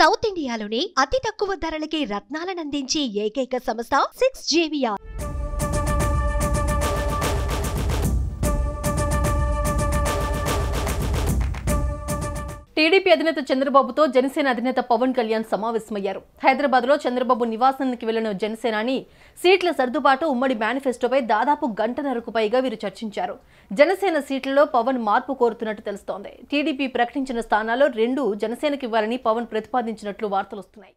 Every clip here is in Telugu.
సౌత్ ఇండియాలోనే అతి తక్కువ ధరలకి రత్నాలను అందించే ఏకైక సంస్థ 6JVR. టీడీపీ అధినేత చంద్రబాబుతో జనసేన అధినేత పవన్ కళ్యాణ్ సమావేశమయ్యారు. హైదరాబాద్లో చంద్రబాబు నివాసానికి వెళ్లిన జనసేనాని సీట్ల సర్దుబాటు ఉమ్మడి మేనిఫెస్టోపై దాదాపు గంటన్నరకు పైగా వీరు చర్చించారు. జనసేన సీట్లలో పవన్ మార్పు కోరుతున్నట్టు తెలుస్తోంది. టీడీపీ ప్రకటించిన స్థానాల్లో 2 జనసేనకు ఇవ్వాలని పవన్ ప్రతిపాదించినట్లు వార్తలొస్తున్నాయి.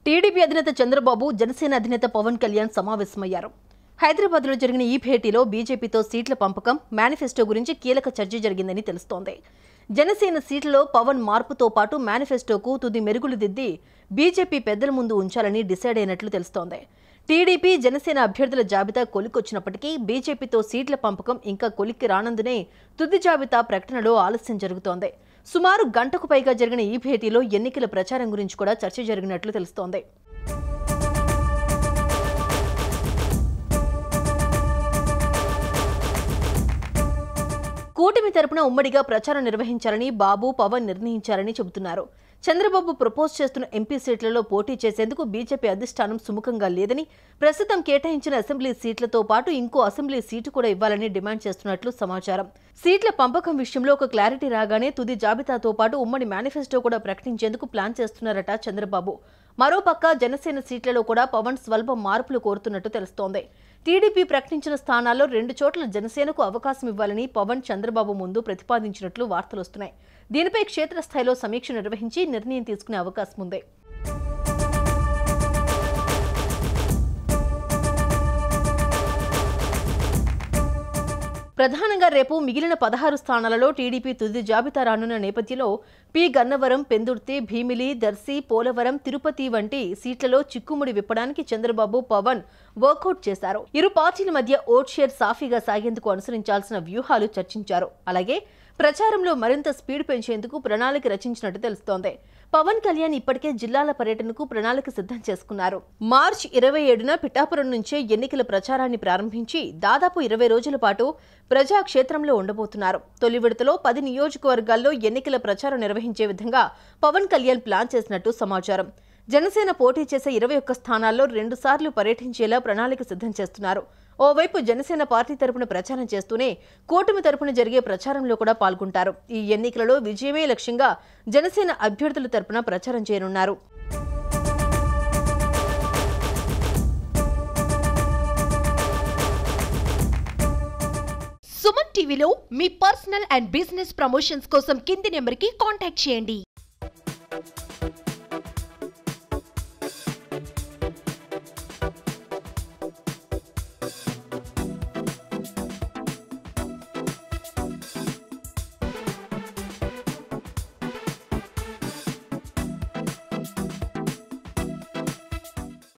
టీడీపీ అధినేత చంద్రబాబు జనసేన అధినేత పవన్ కళ్యాణ్ సమావేశమయ్యారు. హైదరాబాద్లో జరిగిన ఈ భేటీలో బీజేపీతో సీట్ల పంపకం, మేనిఫెస్టో గురించి కీలక చర్చ జరిగిందని తెలుస్తోంది. జనసేన సీట్లలో పవన్ మార్పుతో పాటు మేనిఫెస్టోకు తుది మెరుగులు దిద్ది బీజేపీ పెద్దల ముందు ఉంచాలని డిసైడ్ అయినట్లు తెలుస్తోంది. టీడీపీ, జనసేన అభ్యర్థుల జాబితా కొలికొచ్చినప్పటికీ బీజేపీతో సీట్ల పంపకం ఇంకా కొలిక్కి రానందునే తుది జాబితా ప్రకటనలో ఆలస్యం జరుగుతోంది. సుమారు గంటకు పైగా జరిగిన ఈ భేటీలో ఎన్నికల ప్రచారం గురించి కూడా చర్చ జరిగినట్లు తెలుస్తోంది. కూటమి తరపున ఉమ్మడిగా ప్రచారం నిర్వహించాలని బాబు, పవన్ నిర్ణయించారని చెబుతున్నారు. చంద్రబాబు ప్రపోజ్ చేస్తున్న ఎంపీ సీట్లలో పోటీ చేసేందుకు బీజేపీ అధిష్టానం సుముఖంగా లేదని, ప్రస్తుతం కేటాయించిన అసెంబ్లీ సీట్లతో పాటు ఇంకో అసెంబ్లీ సీటు కూడా ఇవ్వాలని డిమాండ్ చేస్తున్నట్లు సమాచారం. సీట్ల పంపకం విషయంలో ఒక క్లారిటీ రాగానే తుది జాబితాతో పాటు ఉమ్మడి మేనిఫెస్టో కూడా ప్రకటించేందుకు ప్లాన్ చేస్తున్నారట చంద్రబాబు. మరోపక్క జనసేన సీట్లలో కూడా పవన్ స్వల్ప మార్పులు కోరుతున్నట్టు తెలుస్తోంది. టీడీపీ ప్రకటించిన స్థానాల్లో 2 చోట్ల జనసేనకు అవకాశం ఇవ్వాలని పవన్ చంద్రబాబు ముందు ప్రతిపాదించినట్లు వార్తలొస్తున్నాయి. దీనిపై క్షేత్రస్థాయిలో సమీక్ష నిర్వహించి నిర్ణయం తీసుకునే అవకాశం ఉంది. ప్రధానంగా రేపు మిగిలిన 16 స్థానాలలో టీడీపీ తుది జాబితా రానున్న నేపథ్యంలో పి గన్నవరం, పెందుర్తి, భీమిలి, దర్శి, పోలవరం, తిరుపతి వంటి సీట్లలో చిక్కుముడి విప్పడానికి చంద్రబాబు, పవన్ వర్కౌట్ చేశారు. ఇరు పార్టీల మధ్య ఓట్ షేర్ సాఫీగా సాగేందుకు అనుసరించాల్సిన వ్యూహాలు చర్చించారు. అలాగే ప్రచారంలో మరింత స్పీడ్ పెంచేందుకు ప్రణాళిక రచించినట్టు తెలుస్తోంది. పవన్ కళ్యాణ్ ఇప్పటికే జిల్లాల పర్యటనకు ప్రణాళిక సిద్ధం చేసుకున్నారు. మార్చి 27న పిఠాపురం నుంచే ఎన్నికల ప్రచారాన్ని ప్రారంభించి దాదాపు 20 రోజుల పాటు ప్రజాక్షేత్రంలో ఉండబోతున్నారు. తొలి విడతలో 10 నియోజకవర్గాల్లో ఎన్నికల ప్రచారం నిర్వహించే విధంగా పవన్ కళ్యాణ్ ప్లాన్ చేసినట్టు సమాచారం. జనసేన పోటీ చేసే 21 స్థానాల్లో 2 సార్లు పర్యటించేలా ప్రణాళిక సిద్ధం చేస్తున్నారు. ఓవైపు జనసేన పార్టీ తరపున ప్రచారం చేస్తూనే కూటమి తరపున జరిగే ప్రచారంలో కూడా పాల్గొంటారు. ఈ ఎన్నికలలో విజయమే లక్ష్యంగా జనసేన అభ్యర్థుల తరపున ప్రచారం చేయనున్నారు. సుమన్ టీవీలో మీ పర్సనల్ అండ్ బిజినెస్ ప్రమోషన్స్ కోసం కింది నెంబర్కి కాంటాక్ట్ చేయండి.